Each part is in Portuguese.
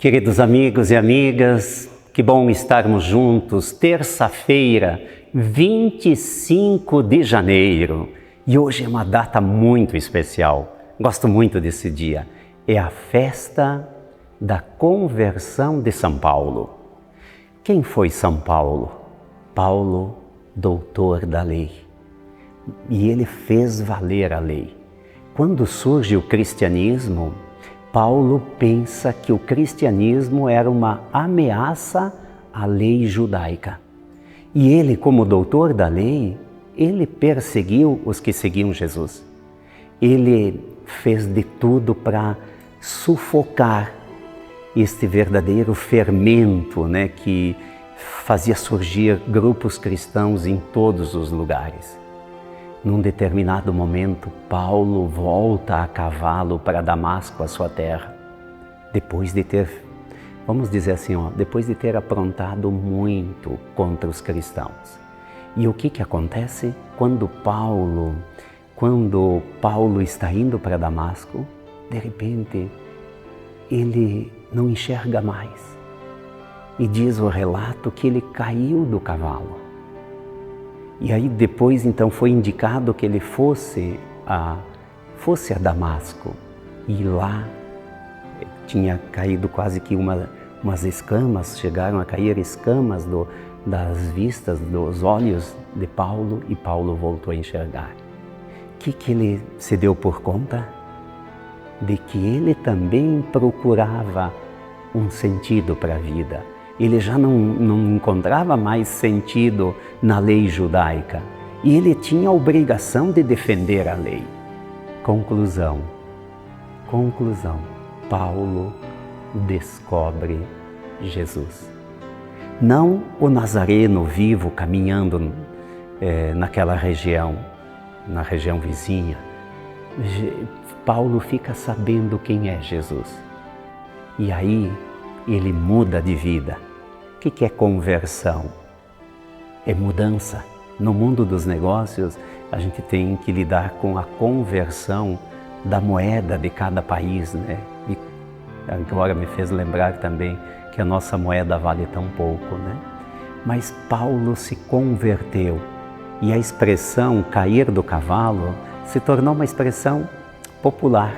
Queridos amigos e amigas, que bom estarmos juntos, terça-feira, 25 de janeiro. E hoje é uma data muito especial, gosto muito desse dia. É a festa da conversão de São Paulo. Quem foi São Paulo? Paulo, doutor da lei. E ele fez valer a lei. Quando surge o cristianismo, Paulo pensa que o cristianismo era uma ameaça à lei judaica. E ele, como doutor da lei, ele perseguiu os que seguiam Jesus. Ele fez de tudo para sufocar este verdadeiro fermento, que fazia surgir grupos cristãos em todos os lugares. Num determinado momento, Paulo volta a cavalo para Damasco, a sua terra, depois de ter, vamos dizer assim, depois de ter aprontado muito contra os cristãos. E o que acontece? Quando Paulo está indo para Damasco, de repente, ele não enxerga mais. E diz o relato que ele caiu do cavalo. E aí depois então foi indicado que ele fosse a Damasco. E lá tinha caído quase que umas escamas, chegaram a cair escamas das vistas, dos olhos de Paulo, e Paulo voltou a enxergar. O que ele se deu por conta? De que ele também procurava um sentido para a vida. Ele já não encontrava mais sentido na lei judaica. E ele tinha a obrigação de defender a lei. Conclusão. Paulo descobre Jesus. Não o Nazareno vivo caminhando naquela região, na região vizinha. Paulo fica sabendo quem é Jesus. E aí ele muda de vida. O que é conversão? É mudança. No mundo dos negócios, a gente tem que lidar com a conversão da moeda de cada país, E agora me fez lembrar também que a nossa moeda vale tão pouco, Mas Paulo se converteu e a expressão cair do cavalo se tornou uma expressão popular.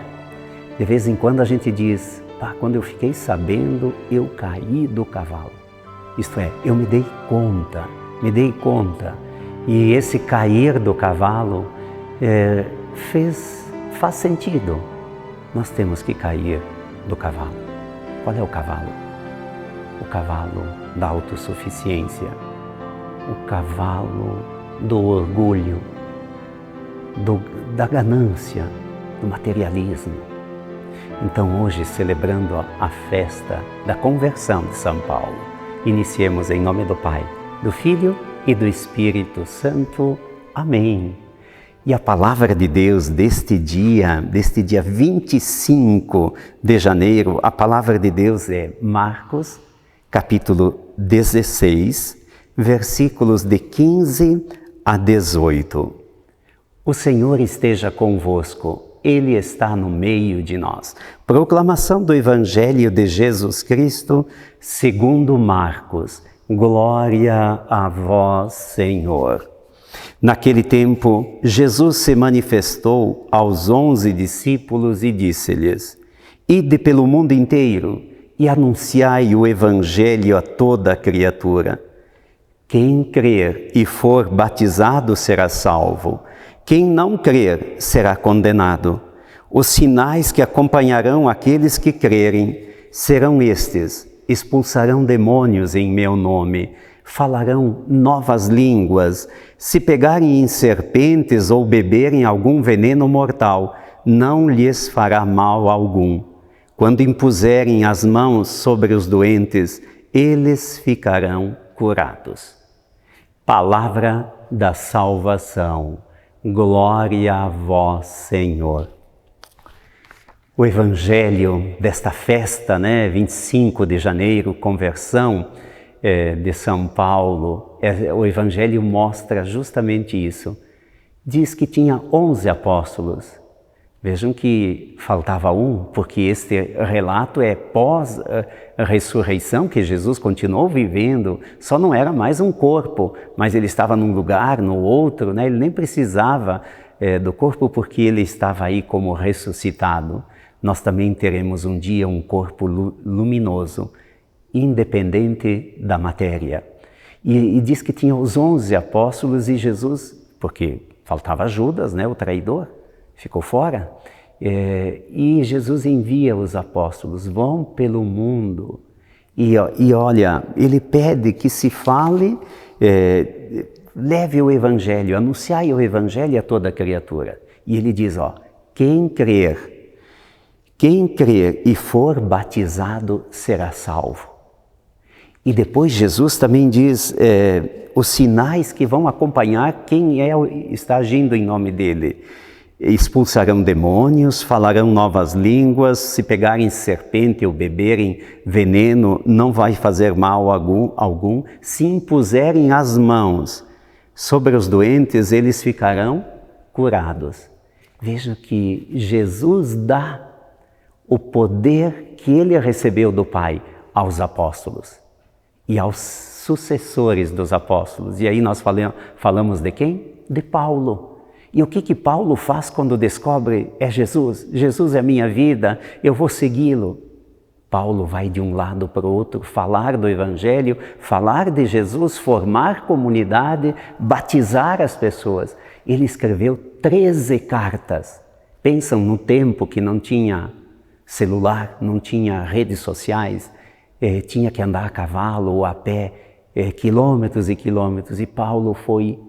De vez em quando a gente diz, quando eu fiquei sabendo, eu caí do cavalo. Isto é, eu me dei conta. E esse cair do cavalo faz sentido. Nós temos que cair do cavalo. Qual é o cavalo? O cavalo da autossuficiência, o cavalo do orgulho, da ganância, do materialismo. Então hoje, celebrando a festa da conversão de São Paulo, iniciemos em nome do Pai, do Filho e do Espírito Santo. Amém. E a palavra de Deus deste dia 25 de janeiro, a palavra de Deus é Marcos, capítulo 16, versículos de 15 a 18. O Senhor esteja convosco. Ele está no meio de nós. Proclamação do Evangelho de Jesus Cristo, segundo Marcos. Glória a vós, Senhor. Naquele tempo, Jesus se manifestou aos 11 discípulos e disse-lhes: Ide pelo mundo inteiro e anunciai o Evangelho a toda criatura. Quem crer e for batizado será salvo. Quem não crer será condenado. Os sinais que acompanharão aqueles que crerem serão estes: expulsarão demônios em meu nome, falarão novas línguas, se pegarem em serpentes ou beberem algum veneno mortal, não lhes fará mal algum. Quando impuserem as mãos sobre os doentes, eles ficarão curados. Palavra da salvação. Glória a vós, Senhor. O Evangelho desta festa, 25 de janeiro, conversão de São Paulo, o Evangelho mostra justamente isso. Diz que tinha 11 apóstolos, Vejam que faltava um, porque este relato é pós-ressurreição, que Jesus continuou vivendo, só não era mais um corpo, mas ele estava num lugar, no outro, né? Ele nem precisava do corpo porque ele estava aí como ressuscitado. Nós também teremos um dia um corpo luminoso, independente da matéria. E diz que tinha os 11 apóstolos e Jesus, porque faltava Judas, né, o traidor, ficou fora. E Jesus envia os apóstolos, vão pelo mundo. E olha, ele pede que se fale, leve o evangelho, anunciai o evangelho a toda criatura. E ele diz, quem crer e for batizado será salvo. E depois Jesus também diz os sinais que vão acompanhar quem está agindo em nome dele. Expulsarão demônios, falarão novas línguas, se pegarem serpente ou beberem veneno, não vai fazer mal algum. Se impuserem as mãos sobre os doentes, eles ficarão curados. Veja que Jesus dá o poder que ele recebeu do Pai aos apóstolos e aos sucessores dos apóstolos. E aí nós falamos de quem? De Paulo. E o que Paulo faz quando descobre é Jesus? Jesus é a minha vida, eu vou segui-lo. Paulo vai de um lado para o outro falar do Evangelho, falar de Jesus, formar comunidade, batizar as pessoas. Ele escreveu 13 cartas. Pensam no tempo que não tinha celular, não tinha redes sociais, tinha que andar a cavalo ou a pé, quilômetros e quilômetros, e Paulo foi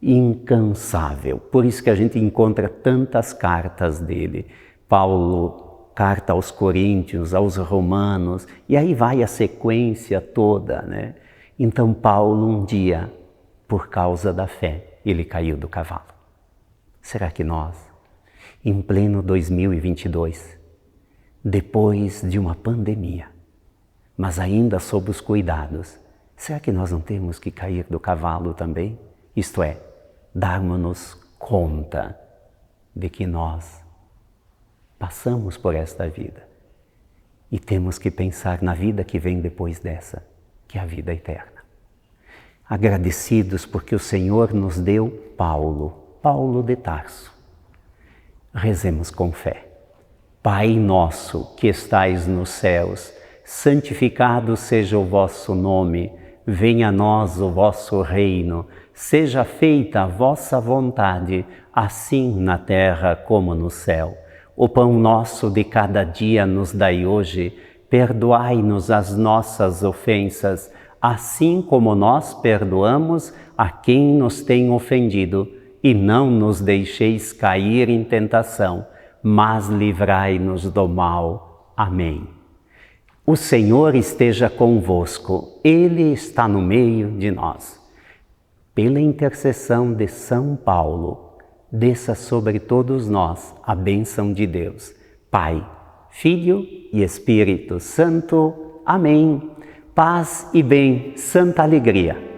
incansável. Por isso que a gente encontra tantas cartas dele. Paulo, carta aos Coríntios, aos Romanos, e aí vai a sequência toda, né? Então Paulo um dia, por causa da fé, ele caiu do cavalo. Será que nós, em pleno 2022, depois de uma pandemia, mas ainda sob os cuidados, será que nós não temos que cair do cavalo também? Isto é, darmos-nos conta de que nós passamos por esta vida e temos que pensar na vida que vem depois dessa, que é a vida eterna. Agradecidos porque o Senhor nos deu Paulo de Tarso. Rezemos com fé. Pai nosso que estais nos céus, santificado seja o vosso nome, venha a nós o vosso reino, seja feita a vossa vontade, assim na terra como no céu. O pão nosso de cada dia nos dai hoje, perdoai-nos as nossas ofensas, assim como nós perdoamos a quem nos tem ofendido, e não nos deixeis cair em tentação, mas livrai-nos do mal. Amém. O Senhor esteja convosco, Ele está no meio de nós. Pela intercessão de São Paulo, desça sobre todos nós a bênção de Deus, Pai, Filho e Espírito Santo. Amém. Paz e bem, santa alegria.